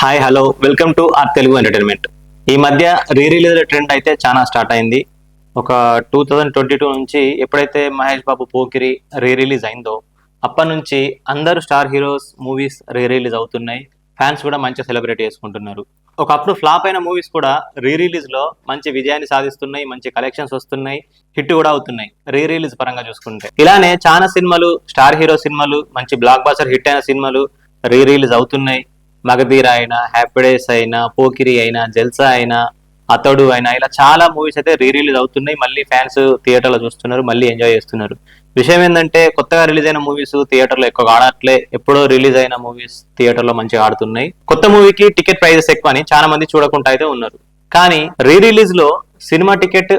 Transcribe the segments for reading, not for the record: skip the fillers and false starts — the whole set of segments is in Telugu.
Hi hello welcome to our Telugu entertainment. ఈ మధ్య రీ రిలీజ్ ట్రెండ్ అయితే చాలా స్టార్ట్ అయింది. ఒక 2022 నుంచి ఎప్పుడైతే మహేష్ బాబు పోకిరి రీ రిలీజ్ అయిందో అప్పటి నుంచి అందరూ star heroes movies re release అవుతున్నాయి. ఫ్యాన్స్ కూడా మంచిగా సెలబ్రేట్ చేసుకుంటున్నారు. ఒకప్పుడు ఫ్లాప్ అయిన మూవీస్ కూడా రీ రిలీజ్ లో మంచి విజయాన్ని సాధిస్తున్నాయి, మంచి కలెక్షన్స్ వస్తున్నాయి, హిట్ కూడా అవుతున్నాయి రీ రిలీజ్ పరంగా చూసుకుంటే. ఇలానే చాలా సినిమాలు, స్టార్ హీరో సినిమాలు, మంచి బ్లాక్ బాస్టర్ హిట్ అయిన సినిమాలు రీ రిలీజ్ అవుతున్నాయి. మగధీర అయినా, హ్యాపీ డేస్ అయినా, పోకిరి అయినా, జల్సా అయినా, అతడు అయినా, ఇలా చాలా మూవీస్ అయితే రీ రిలీజ్ అవుతున్నాయి. మళ్ళీ ఫ్యాన్స్ థియేటర్లో చూస్తున్నారు, మళ్ళీ ఎంజాయ్ చేస్తున్నారు. విషయం ఏంటంటే కొత్తగా రిలీజ్ అయిన మూవీస్ థియేటర్లో ఎక్కువగా ఆడట్లే, ఎప్పుడో రిలీజ్ అయిన మూవీస్ థియేటర్లో మంచిగా ఆడుతున్నాయి. కొత్త మూవీకి టికెట్ ప్రైజెస్ ఎక్కువ అని చాలా మంది చూడకుండా అయితే ఉన్నారు. కానీ రీ రిలీజ్ లో సినిమా టికెట్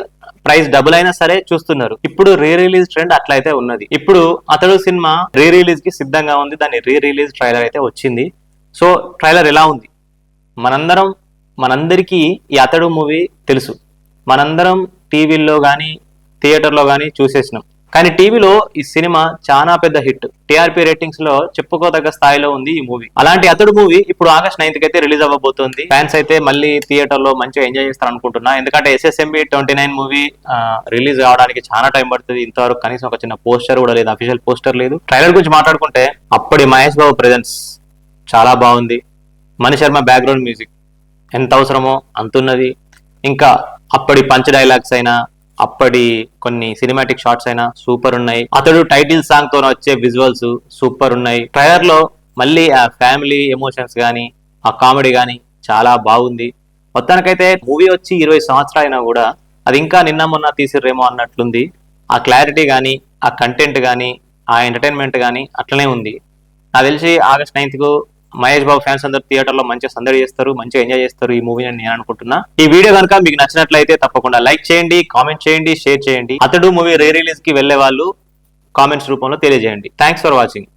ప్రైస్ డబుల్ అయినా సరే చూస్తున్నారు. ఇప్పుడు రీ రిలీజ్ ట్రెండ్ అట్లయితే ఉన్నది. ఇప్పుడు అతడు సినిమా రీ రిలీజ్ కి సిద్ధంగా ఉంది. దాని రీ రిలీజ్ ట్రైలర్ అయితే వచ్చింది. సో ట్రైలర్ ఎలా ఉంది? మనందరికీ ఈ అతడు మూవీ తెలుసు. మనందరం టీవీల్లో కానీ థియేటర్లో కానీ చూసేసినాం. కానీ టీవీలో ఈ సినిమా చాలా పెద్ద హిట్, టీఆర్పీ రేటింగ్స్ లో చెప్పుకోదగ్గ స్థాయిలో ఉంది ఈ మూవీ. అలాంటి అతడు మూవీ ఇప్పుడు ఆగస్ట్ 9th కి అయితే రిలీజ్ అవ్వబోతోంది. ఫ్యాన్స్ అయితే మళ్ళీ థియేటర్ లో మంచిగా ఎంజాయ్ చేస్తారు అనుకుంటున్నా. ఎందుకంటే SSMB 29 మూవీ రిలీజ్ కావడానికి చాలా టైం పడుతుంది. ఇంతవరకు కనీసం ఒక చిన్న పోస్టర్ కూడా లేదు, అఫీషియల్ పోస్టర్ లేదు. ట్రైలర్ గురించి మాట్లాడుకుంటే అప్పటి మహేష్ బాబు ప్రెజెన్స్ చాలా బాగుంది. మణి శర్మ బ్యాక్గ్రౌండ్ మ్యూజిక్ ఎంత అవసరమో అంతున్నది. ఇంకా అప్పటి పంచ్ డైలాగ్స్ అయినా, అప్పటి కొన్ని సినిమాటిక్ షాట్స్ అయినా సూపర్ ఉన్నాయి. అతడు టైటిల్ సాంగ్ తో వచ్చే విజువల్స్ సూపర్ ఉన్నాయి. ట్రైలర్ లో మళ్ళీ ఆ ఫ్యామిలీ ఎమోషన్స్ గానీ, ఆ కామెడీ గానీ చాలా బాగుంది. మొత్తానికైతే మూవీ వచ్చి 20 సంవత్సరాలు అయినా కూడా అది ఇంకా నిన్న మొన్న తీసిర్రేమో అన్నట్లుంది. ఆ క్లారిటీ కానీ, ఆ కంటెంట్ కానీ, ఆ ఎంటర్టైన్మెంట్ కానీ అట్లనే ఉంది. నాకు తెలిసి ఆగస్ట్ 9th కు మహేష్ బాబు ఫ్యాన్స్ అందరూ థియేటర్ లో మంచిగా సందడి చేస్తారు, మంచిగా ఎంజాయ్ చేస్తారు ఈ మూవీ అని నేను అనుకుంటున్నా. ఈ వీడియో కనుక మీకు నచ్చినట్లయితే తప్పకుండా లైక్ చేయండి, కామెంట్ చేయండి, షేర్ చేయండి. అతడు మూవీ రీ రిలీజ్ కి వెళ్లే వాళ్ళు కామెంట్స్ రూపంలో తెలియజేయండి. Thanks for watching.